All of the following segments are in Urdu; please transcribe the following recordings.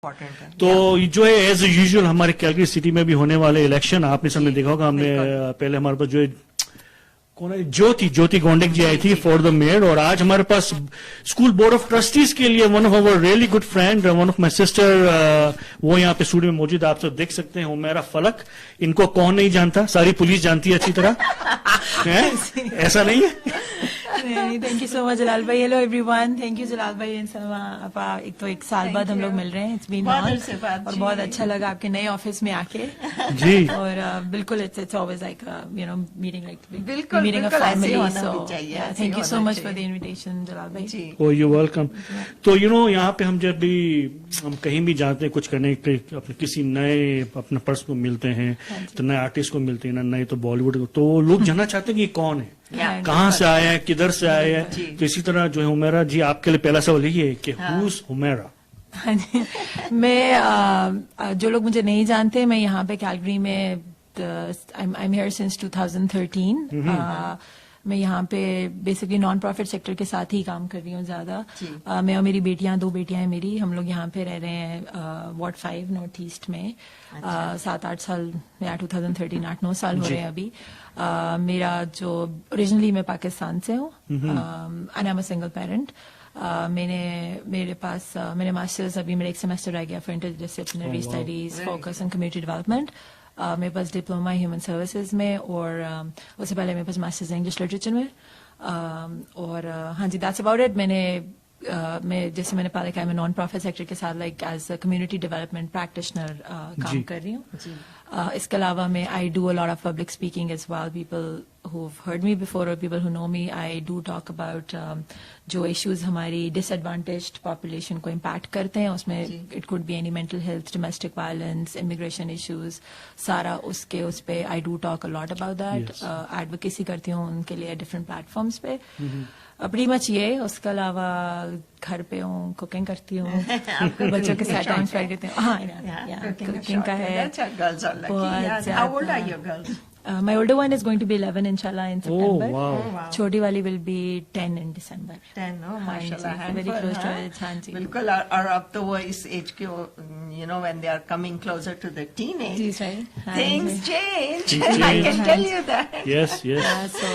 تو جو ہے ایز یوزول ہمارے کیلگری سٹی میں بھی ہونے والے الیکشن آپ نے سب نے دیکھا ہوگا. ہم نے پہلے ہمارے پاس جو ہے جوتی گونڈک جی آئی تھی فار دا میئر, اور آج ہمارے پاس اسکول بورڈ آف ٹرسٹیز کے لیے one of over really good friend, one of my sister, وہ یہاں پہ اسٹوڈیو میں موجود, آپ سب دیکھ سکتے ہیں, حمیرہ فلک. ان کو کون نہیں جانتا, ساری پولیس جانتی ہے اچھی طرح, ایسا نہیں ہے. Thank you so much Jalal بھائی. Hello everyone, thank you Jalal بھائی اینڈ سلما اپا. ایک سال بعد ہم لوگ مل رہے ہیں, اٹس بین اور بہت اچھا لگا آپ کے نئے آفس میں آ کے جی, اور بالکل it's always like meeting meeting a family. So thank you so much for the invitation Jalal بھائی. Oh you welcome. تو یہاں پہ ہم جب بھی ہم کہیں بھی جاتے ہیں کچھ کرنے اپنے کسی نئے اپنے پرسن کو ملتے ہیں, تو نئے آرٹسٹ کو ملتے ہیں, نئے تو بالی ووڈ کو, تو لوگ جاننا چاہتے ہیں کہ یہ کون ہے, کہاں سے آیا ہے, کدھر سے آیا ہے. تو اسی طرح جو ہے حمیرہ جی, آپ کے لیے پہلا سوال یہی ہے کہ ہوز حمیرہ. میں جو لوگ مجھے نہیں جانتے, میں یہاں پہ کیلگری میں I'm here since 2013. میں یہاں پہ بیسکلی نان پروفٹ سیکٹر کے ساتھ ہی کام کر رہی ہوں زیادہ. میں اور میری بیٹیاں, 2 بیٹیاں ہیں میری, ہم لوگ یہاں پہ رہ رہے ہیں وارڈ 5 نارتھ ایسٹ میں 7-8 سال, یا 2013 8-9 سال ہو رہے ہیں ابھی. میرا جو اوریجنلی میں پاکستان سے ہوں, and I am a single parent. میرے پاس میرے ماسٹرز ابھی میرے 1 سیمسٹر رہ گیا for interdisciplinary studies focus on community development. میرے پاس ڈپلوما ہیومن سروسز میں, اور اس سے پہلے میرے پاس ماسٹرز انگلش لٹریچر میں. اور ہاں جی, دیٹس اباؤٹ اٹ. میں جیسے میں نے پہلے کہا, میں نان پروفٹ سیکٹر کے ساتھ like as a community development practitioner کام کر رہی ہوں. اس کے علاوہ میں I do a lot of public speaking as well. People who've heard me before or people who know me, I do talk about جو ایشوز ہماری ڈس ایڈوانٹیجڈ پاپولیشن کو امپیکٹ کرتے ہیں. اس میں it could be any mental health, domestic violence, immigration issues, سارا اس پہ I do talk a lot about that. Advocacy کرتی ہوں ان کے لیے ڈفرینٹ پلیٹ فارمس پہ. پریٹی مچ یہ. اس کے علاوہ گھر پہ ہوں, کوکنگ کرتی ہوں, بچوں کے ساتھ ٹائم اسپینڈ کرتی ہوں. ہاں, کوکنگ کا ہے بہت زیادہ. My older one is going to be 11 inshallah in September. Oh, wow. Choti wali will be 10 in December. 10, oh mashallah, very close to it. haan ji, bilkul. Aur ab to wo is age ke, when they are coming closer to the teenage, things change. I can tell you that. Yes. So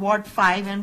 ward 5 and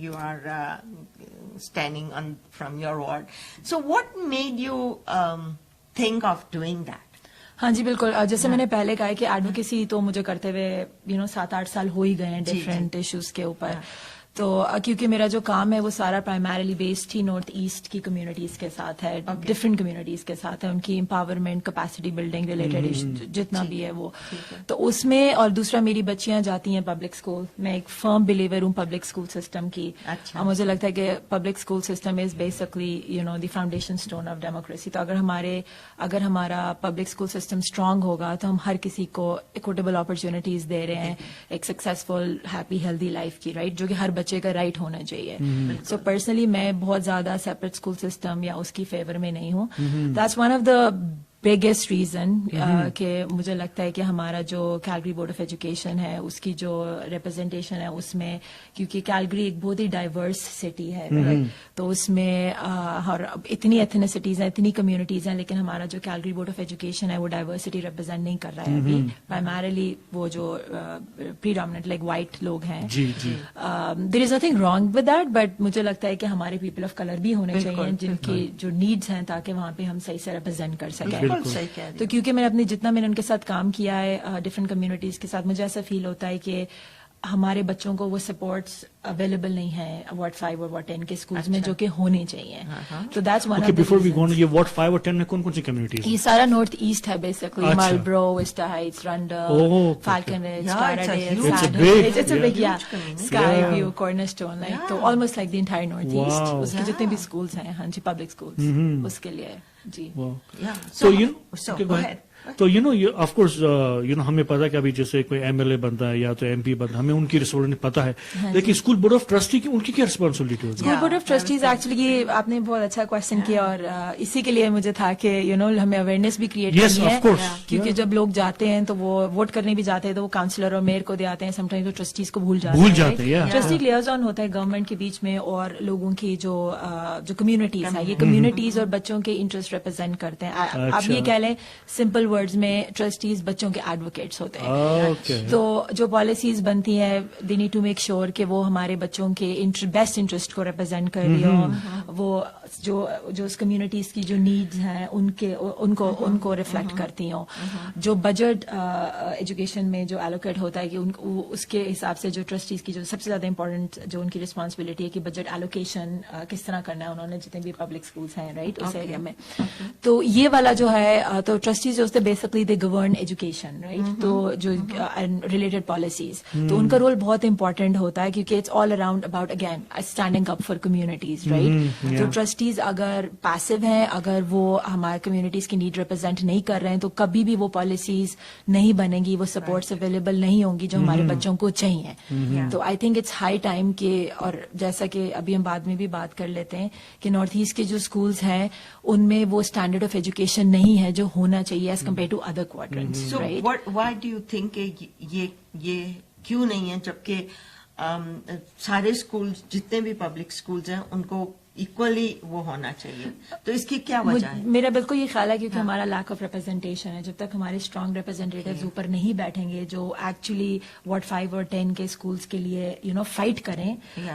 you are standing on from your ward. So what made you think of doing that? ہاں جی بالکل. جیسے میں نے پہلے کہا کہ ایڈوکیسی تو مجھے کرتے ہوئے 7-8 سال ہو ہی گئے ہیں ڈفرینٹ ایشوز کے اوپر. تو کیونکہ میرا جو کام ہے وہ سارا پرائمریلی بیسڈ ہی نارتھ ایسٹ کی کمیونٹیز کے ساتھ ہے, ڈفرینٹ کمیونٹیز کے ساتھ ہے, ان کی امپاورمنٹ, کیپیسٹی بلڈنگ ریلیٹڈ جتنا بھی ہے وہ. تو اس میں, اور دوسرا میری بچیاں جاتی ہیں پبلک اسکول. میں ایک فرم بلیور ہوں پبلک اسکول سسٹم کی. مجھے لگتا ہے کہ public school system is basically the foundation stone of democracy. تو اگر ہمارا پبلک اسکول سسٹم اسٹرانگ ہوگا تو ہم ہر کسی کو اکوٹیبل اپرچونیٹیز دے رہے ہیں ایک سکسیزفل ہیپی ہیلدی لائف کی, رائٹ, جو کہ ہر بچے کا رائٹ ہونا چاہیے. سو پرسنلی میں بہت زیادہ سیپریٹ اسکول سسٹم یا اس کی فیور میں نہیں ہوں. That's one of the biggest reason کہ مجھے لگتا ہے کہ ہمارا جو کیلگری بورڈ آف ایجوکیشن ہے اس کی جو ریپرزینٹیشن ہے اس میں, کیونکہ کیلگری ایک بہت ہی ڈائیورس سٹی ہے, تو اس میں اتنی ایتھنیسٹیز ہیں, اتنی کمیونٹیز ہیں, لیکن ہمارا جو کیلگری بورڈ آف ایجوکیشن ہے وہ ڈائیورسٹی ریپرزینٹ نہیں کر رہا ہے ابھی. پرائمریلی وہ جو پریڈومیننٹ لائک وائٹ لوگ ہیں. There is nothing wrong with that, but مجھے لگتا ہے کہ ہمارے پیپل آف کلر بھی ہونے چاہیے جن کی جو نیڈس ہیں, تاکہ وہاں پہ ہم صحیح سے ریپرزینٹ کر سکیں. تو کیونکہ میں نے جتنا میں نے ان کے ساتھ کام کیا ہے ڈفرینٹ کمیونٹیز کے ساتھ, مجھے ایسا فیل ہوتا ہے کہ ہمارے بچوں کو وہ سپورٹس اویلیبل نہیں ہے وارڈ 5 اور وارڈ 10 کے اسکولز میں, جو کہ ہونے چاہیے. تو that's one of the. Before we go, یہ وارڈ 5 اور 10 میں کون سی کمیونٹیز؟ یہ سارا نارتھ ایسٹ ہے basically. Marlborough, Vista Heights, Rundle, Falconridge, Skyview, Cornerstone, like تو almost like the entire north east. اس کے جتنے بھی اسکولز ہیں, ہاں جی, پبلک اسکولز, اس کے لیے. جی. So تو آف کورس ہمیں پتا ہے کہ ابھی جیسے کوئی MLA بنتا ہے یا تو MP بنتا ہے, ہمیں ان کی رسپانسبلٹی پتا ہے, لیکن اسکول بورڈ آف ٹرسٹی کی ان کی کیا رسپانسبلٹی ہوتی ہے؟ School board of trustees actually یہ آپ نے بہت اچھا کوشچن کیا, اور اسی کے لیے مجھے تھا کہ ہمیں اویئرنیس بھی کریٹ کرنی ہے, کیونکہ جب لوگ جاتے ہیں تو وہ ووٹ کرنے بھی جاتے ہیں تو وہ کاؤنسلر اور میئر کو دے آتے ہیں, سم ٹائمز وہ ٹرسٹیز کو بھول جاتے ہیں. ٹرسٹی لیازون ہوتا ہے گورنمنٹ کے بیچ میں اور لوگوں کی جو کمیونٹیز ہیں, یہ کمیونٹیز اور بچوں کے انٹرسٹ ریپرزینٹ کرتے ہیں. آپ یہ کہہ لیں سمپل ورڈز میں ٹرسٹیز بچوں کے ایڈوکیٹس ہوتے ہیں. تو جو پالیسیز بنتی ہیں they need to make sure کہ وہ ہمارے بچوں کے بیسٹ انٹرسٹ کو ریپرزینٹ کر رہی ہوں, وہ جو اس کمیونٹیز کی جو نیڈز ہیں ان کو ریفلیکٹ کرتی ہوں. جو بجٹ ایجوکیشن میں جو ایلوکیٹ ہوتا ہے کہ اس کے حساب سے جو ٹرسٹیز کی جو سب سے زیادہ امپورٹنٹ جو ان کی رسپانسبلٹی ہے کہ بجٹ ایلوکیشن کس طرح کرنا ہے انہوں نے جتنے بھی پبلک اسکولس ہیں رائٹ اس ایریا میں. تو یہ والا جو ہے تو ٹرسٹیز جو ہوتے basically they govern education right, تو جو ریلیٹڈ پالیسیز, تو ان کا رول بہت امپورٹنٹ ہوتا ہے کیونکہ it's all around about again standing up for communities right. تو ٹرسٹیز اگر پیسو ہیں, اگر وہ ہمارے کمیونٹیز کی نیڈ ریپرزینٹ نہیں کر رہے ہیں تو کبھی بھی وہ پالیسیز نہیں بنے گی, وہ سپورٹس اویلیبل نہیں ہوں گی جو ہمارے بچوں کو چاہیے. تو I think it's high time کہ, اور جیسا کہ ابھی ہم بعد میں بھی بات کر لیتے ہیں کہ نارتھ ایسٹ کے جو اسکولس ہیں ان میں وہ اسٹینڈرڈ آف ایجوکیشن نہیں ہے جو ہونا چاہیے as compare to other quadrants. Why do you think کہ یہ کیوں نہیں ہے, جبکہ سارے اسکول جتنے بھی پبلک اسکولس ہیں ان کو ایکولی وہ ہونا چاہیے, تو اس کی کیا وجہ ہے؟ میرا بالکل یہ خیال ہے کیونکہ ہمارا لیک آف ریپرزینٹیشن ہے. جب تک ہمارے اسٹرانگ ریپرزینٹیٹیوز اوپر نہیں بیٹھیں گے جو ایکچولی وارڈ 5 اور 10 کے اسکولس کے لیے فائٹ کریں,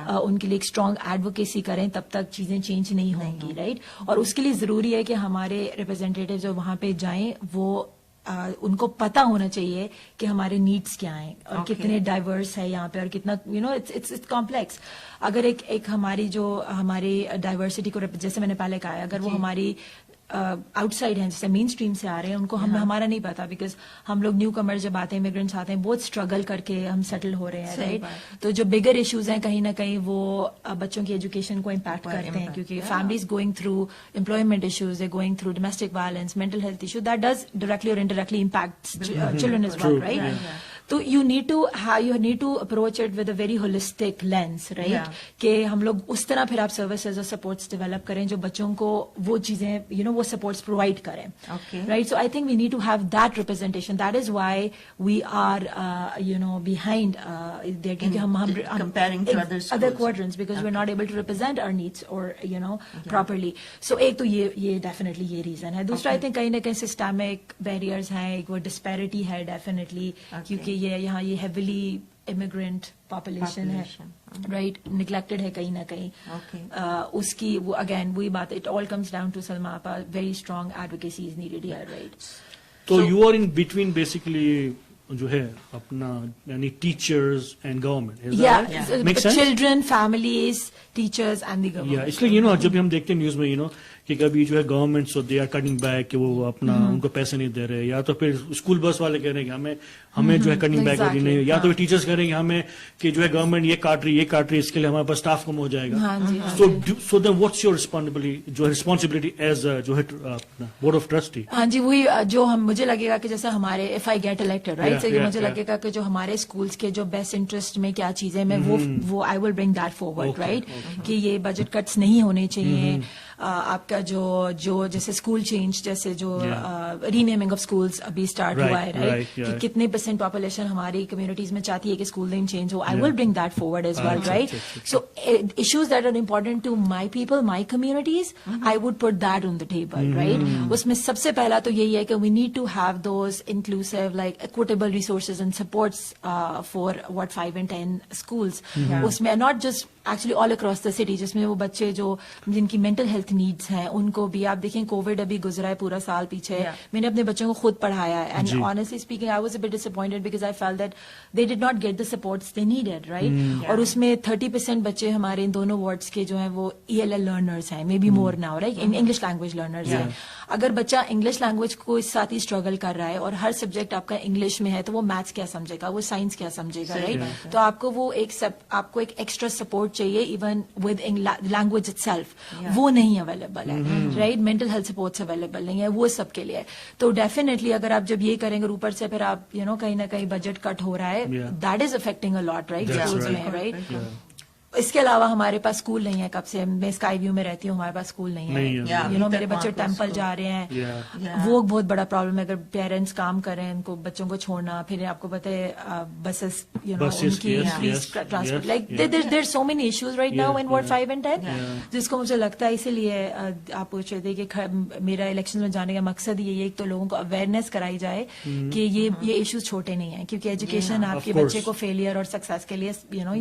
ان کے لیے ایک اسٹرانگ ایڈوکیسی کریں, تب تک چیزیں چینج نہیں ہوں گی رائٹ. اور اس کے لیے ضروری ہے کہ ہمارے ریپرزینٹیٹیو جو وہاں پہ جائیں وہ ان کو پتا ہونا چاہیے کہ ہمارے نیڈس کیا ہیں اور کتنے ڈائیورس ہے یہاں پہ, اور کتنا اٹس کمپلیکس. اگر ایک ہماری جو ہماری ڈائیورسٹی کو جیسے میں نے پہلے کہا ہے, اگر وہ ہماری آؤٹ سائڈ ہیں جیسے مین اسٹریم سے آ رہے ہیں ان کو ہمارا نہیں پتا, بیکاز ہم لوگ نیو کمر جب آتے ہیں امیگرینٹس آتے ہیں بہت اسٹرگل کر کے ہم سیٹل ہو رہے ہیں رائٹ. تو جو بگر ایشوز ہیں کہیں نہ کہیں وہ بچوں کی ایجوکیشن کو امپیکٹ کرتے ہیں, کیونکہ families going through employment issues, going through domestic violence, mental health issue, that does directly اور indirectly impact children as well right. تو you need to approach it with a very holistic lens right, کہ ہم لوگ اس طرح پھر آپ سروسز اور سپورٹس ڈیولپ کریں جو بچوں کو وہ چیزیں وہ سپورٹس پرووائڈ کریں right. So I think we need to have that representation. That is why we are behind there, کیونکہ ہم other quadrants because we are not able to represent our needs اور پراپرلی. سو ایک تو یہ ڈیفینیٹلی یہ ریزن ہے. دوسرا آئی تھنک کہیں نہ کہیں سسٹمک بیریئرز ہیں, ایک وہ ڈسپیرٹی ہے ڈیفینیٹلی, کیونکہ یہاں یہ ہیویلی امیگرینٹ پاپولیشن ہے رائٹ, نگلیکٹڈ ہے کہیں نہ کہیں. اس کی وہ اگین وہی بات, it all comes down to Salma آپا, very strong advocacy is needed here right. تو you are in between basically جو ہے اپنا یعنی teachers and government, children, families, teachers and the government. اس لیے جب ہم دیکھتے ہیں نیوز میں کہ کبھی جو ہے government so they are cutting back کہ وہ اپنا ان کو پیسے نہیں دے رہے, یا تو پھر اسکول بس والے کہہ رہے ہیں کہ ہمیں جو ہے کٹنگ بیک ہو رہی ہے, یا تو ٹیچرز کہہ رہے ہیں کہ ہمیں کہ جو ہے گورنمنٹ یہ کاٹ رہی اس کے لیے ہمارے پاس اسٹاف کم ہو جائے گا. So then what's your responsibility as جو ہے بورڈ آف ٹرسٹی؟ ہاں جی, وہی جو مجھے لگے گا کہ جیسے ہمارے if I get elected right, مجھے لگے گا کہ جو ہمارے اسکولس کے جو بیسٹ انٹرسٹ میں کیا چیزیں میں وہ آئی will bring that forward right, کہ یہ بجٹ کٹس نہیں ہونے چاہیے. آپ کا جو جیسے اسکول چینج, جیسے جو ری نیمنگ آف اسکولس ابھی اسٹارٹ ہوا ہے رائٹ, کہ کتنے % پاپولیشن ہماری کمیونٹیز میں چاہتی ہے کہ اسکول نیم چینج ہو. I will bring that forward as well right. So issues that are important to my people, my communities, I would put that on the table right. اس میں سب سے پہلا تو یہی ہے کہ we need to have those inclusive like equitable resources and supports for ward 5 and 10 schools. اس میں not just actually all across the city, جس میں وہ بچے جن کی مینٹل ہیلتھ نیڈس ہیں ان کو بھی, آپ دیکھیں کووڈ ابھی گزرا ہے پورا سال پیچھے, میں نے اپنے بچوں کو خود پڑھایا ہے, and honestly speaking I was a bit disappointed because I feel that they did not get the supports they needed right. اور اس میں 30% بچے ہمارے ان دونوں وارڈس کے جو ہیں وہ ELL لرنرز ہیں, maybe more now right, ان انگلش لینگویج لرنرز ہیں. اگر بچہ انگلش لینگویج کو اس ساتھ ہی اسٹرگل کر رہا ہے اور ہر سبجیکٹ آپ کا انگلش میں ہے تو وہ میتھس کیا سمجھے گا, وہ سائنس کیا سمجھے گا, رائٹ. تو آپ کو وہ آپ کو ایک ایکسٹرا سپورٹ چاہیے even with language it self, وہ نہیں اویلیبل ہے, right. Mental health sports available نہیں ہے, وہ سب کے لیے. تو ڈیفینیٹلی اگر آپ جب یہ کریں گے اوپر سے پھر آپ کہیں نہ کہیں بجٹ کٹ ہو رہا ہے, that is affecting a lot, right, schools میں, رائٹ. اس کے علاوہ ہمارے پاس اسکول نہیں ہے کب سے, میں اسکائی ویو میں رہتی ہوں, ہمارے پاس اسکول نہیں ہے. میرے بچے ٹیمپل جا رہے ہیں, وہ بہت بڑا پرابلم ہے. اگر پیرنٹس کام کر رہے ہیں ان کو بچوں کو چھوڑنا, پھر آپ کو پتہ ہے بسز ان کی transport, like there so many issues right now in ward 5 and 10, جس کو مجھے لگتا ہے اسی لیے آپ پوچھ رہے تھے کہ میرا الیکشن میں جانے کا مقصد یہی ہے کہ لوگوں کو اویئرنیس کرائی جائے کہ یہ ایشوز چھوٹے نہیں ہیں, کیونکہ ایجوکیشن آپ کے بچے کو فیلئر اور سکسیس کے لیے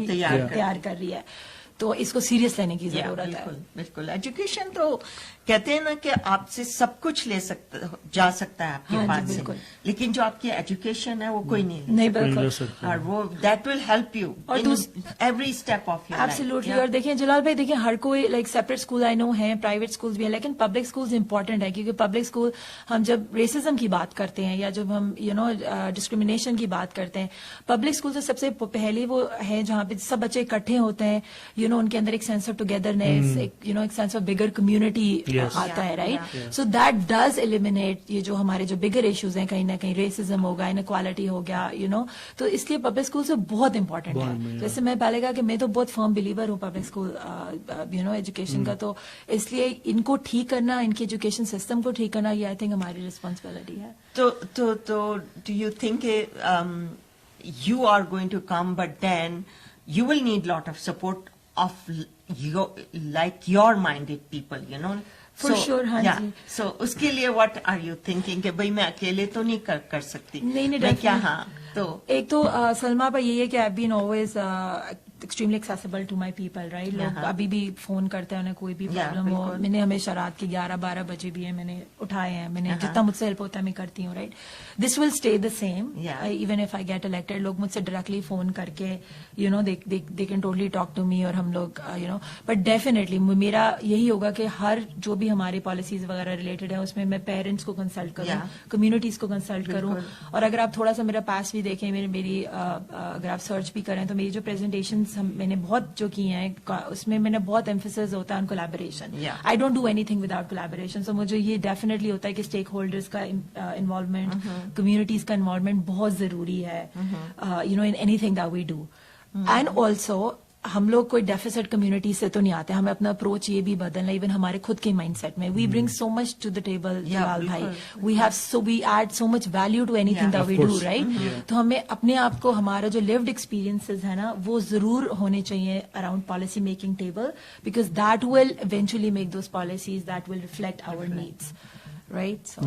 تیار کر رہی ہے. تو اس کو سیریس لینے کی ضرورت ہے. بالکل. ایجوکیشن تو کہتے ہیں نا کہ آپ سے سب کچھ جا سکتا ہے آپ کے پاس سے, لیکن جو آپ کی ایجوکیشن ہے وہ کوئی نہیں بالکل, اور وہ that will help you every step of your. Absolutely. اور دیکھیں جلال بھائی, دیکھیں ہر کوئی لائک سیپریٹ اسکول آئی نو ہیں, پرائیویٹ اسکولس بھی ہیں, لیکن پبلک اسکولس امپورٹنٹ ہے, کیونکہ پبلک اسکول ہم جب ریسزم کی بات کرتے ہیں یا جب ہم ڈسکریمنیشن کی بات کرتے ہیں, پبلک اسکول تو سب سے پہلی وہ ہے جہاں پہ سب بچے اکٹھے ہوتے ہیں, ان کے اندر ایک سینس آف ٹوگیدرنیس, ایک سینس آف بگر کمیونٹی آتا ہے, right. So that does eliminate یہ جو ہمارے جو بگر ایشوز ہیں, کہیں نہ کہیں ریسزم ہوگا, انکوالٹی ہو گیا, تو اس لیے پبلک اسکول سے بہت امپورٹنٹ ہے. جیسے میں پہلے کہا کہ میں تو بہت فرم بلیور ہوں پبلک اسکول ایجوکیشن کا, تو اس لیے ان کو ٹھیک کرنا, ان کے ایجوکیشن سسٹم کو ٹھیک کرنا, یہ آئی تھنک ہماری ریسپانسبلٹی ہے. تو do you think you are going to come, but then you will need lot of support of like your minded people, For sure, ہاں جی. So اس کے لیے what are you thinking کہ بھائی میں اکیلے تو نہیں کر سکتی, نہیں کیا. ہاں, تو ایک تو سلما پر یہی ہے کہ I've been always extremely accessible to my people, right. لوگ ابھی بھی فون کرتے ہیں, انہیں کوئی بھی پرابلم ہو, میں نے ہمیشہ رات کے 11-12 بجے بھی میں نے اٹھائے ہیں, میں نے جتنا مجھ سے ہیلپ ہوتا ہے میں کرتی ہوں, right. This will stay the same even if I get elected. لوگ مجھ سے ڈائریکٹلی فون کر کے they can totally talk to me, اور ہم لوگ بٹ ڈیفینیٹلی میرا یہی ہوگا کہ ہر جو بھی ہماری پالیسیز وغیرہ ریلیٹڈ ہے اس میں پیرنٹس کو کنسلٹ کروں, کمیونٹیز کو کنسلٹ کروں. اور اگر آپ تھوڑا سا میرا پاس بھی دیکھیں, میری اگر آپ سرچ بھی کریں تو میری جو پریزنٹیشن میں نے بہت جو کی ہیں اس میں نے بہت ایمفیسس ہوتا ہے on collaboration. I don't do anything without collaboration. So مجھے یہ ڈیفینیٹلی ہوتا ہے کہ اسٹیک ہولڈرز کا انوالومنٹ, کمیونٹیز کا انوالومنٹ بہت ضروری ہے in anything that we do. And also ہم لوگ کوئی ڈیفیسٹ کمیونٹی سے تو نہیں آتے, ہمیں اپنا اپروچ یہ بھی بدلنا, ایون ہمارے خود کے مائنڈ سیٹ میں. وی برنگ سو much to the table Jalal بھائی, we add so much value to anything that we do, right. تو ہمیں اپنے آپ کو, ہمارا جو لیوڈ ایکسپیرینسز ہے نا وہ ضرور ہونے چاہیے around policy making table, because that will eventually make those policies that will reflect our needs, right. So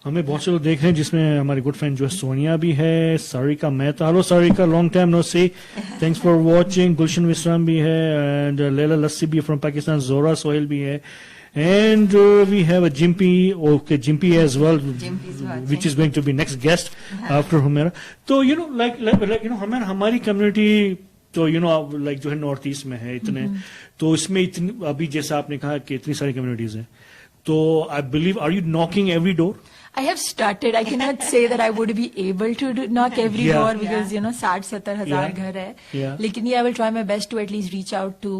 ہمیں بہت سے لوگ دیکھ رہے ہیں جس میں ہماری گڈ فرینڈ جو ہے سونیا بھی ہے, Sarika Mehta, hello Sarika, long time no see, thanks for watching. Gulshan Visram بھی ہے, اینڈ لیلا لسی بھی فرام پاکستان, زورا سہیل بھی ہے, and we have a Jumpy, okay Jumpy as well, which is going to be next guest after Humaira. تو لائک ہماری کمیونٹی تو لائک جو ہے نارتھ ایسٹ میں ہے اتنے, تو اس میں ابھی جیسا آپ نے کہا کہ اتنی ساری کمیونٹیز ہیں, تو I believe are you knocking every door. I have started. I cannot say that I would be able to knock every door because 60-70 ہزار گھر ہے, لیکن I will try my best to at least reach out to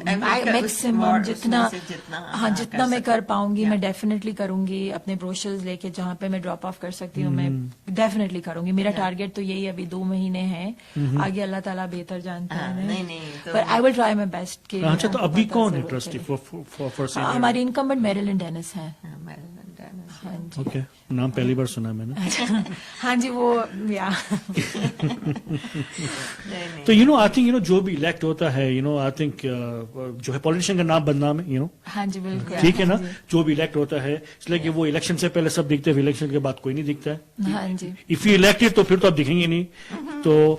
maximum جتنا میں کر پاؤں گی میں ڈیفینیٹلی کروں گی. اپنے بروشرز لے کے جہاں پہ میں ڈراپ آف کر سکتی ہوں میں ڈیفینیٹلی کروں گی. میرا ٹارگیٹ تو یہی ابھی 2 مہینے ہیں, آگے اللہ تعالیٰ بہتر جانتا ہے, but I will try my best. اچھا, تو ابھی کون ہے ٹرسٹی ہماری انکمبنٹ میریلن ڈینس ہیں. اوکے, نام پہلی بار سنا میں نے. ہاں جی, وہ تو آئی تھنک جو بھی الیکٹ ہوتا ہے آئی تھنک جو ہے پولیٹیشین کا نام بدنام ہے. ہاں جی بالکل, ٹھیک ہے نا, جو بھی الیکٹ ہوتا ہے, اس لیے کہ وہ الیکشن سے پہلے سب دکھتے ہیں, الیکشن کے بعد کوئی نہیں دکھتا ہے. ہاں جی, اف یو الیکٹڈ تو پھر تو آپ دکھیں گے نہیں. تو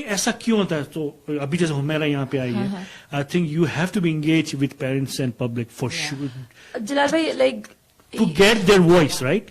ایسا کیوں ہوتا ہے؟ تو ابھی جیسے ہمیرا یہاں پہ آئی ہے, I think you have to be engage with parents and public for sure. Jalal بھائی, like to get their voice, right?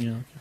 Yeah.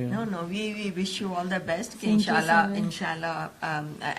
Yeah. No, we wish you all the best. Thank you so Inshallah, much. inshallah,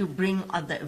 to bring other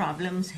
problems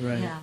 Right. Yeah.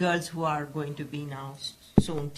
girls who are going to be now soon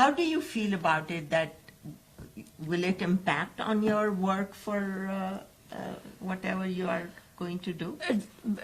How do you feel about it? That will it impact on your work for whatever you are going to do?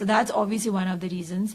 So that's obviously one of the reasons.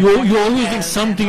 you always think something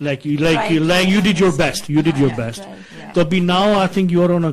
Like you did your best. You did your best. right. So now I think you are on a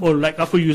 or like after you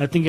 I think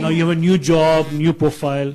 Now you have a new job, new profile,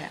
Yeah.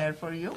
there for you.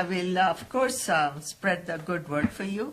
I will of course spread the good word for you.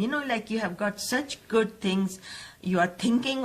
you know, like you have got such good things you are thinking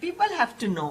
people have to know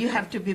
you have to be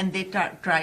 and they try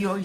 you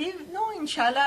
we know inshallah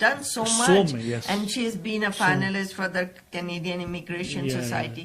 done so So much. much, yes. And she has been a finalist for the Canadian Immigration Yeah, Society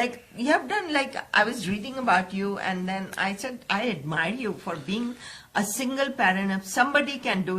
Like you have done, like I was reading about you and then I said I admire you for being a single parent. If somebody can do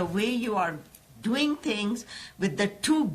the way you are doing things with the 2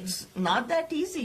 it's not that easy.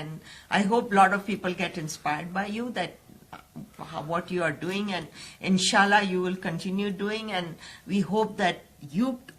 And I hope lot of people get inspired by you, that what you are doing, and inshallah you will continue doing, and we hope that you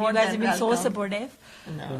more you guys have than been so welcome. supportive. No.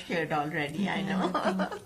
shared already, I know.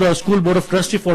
the School Board of Trustee for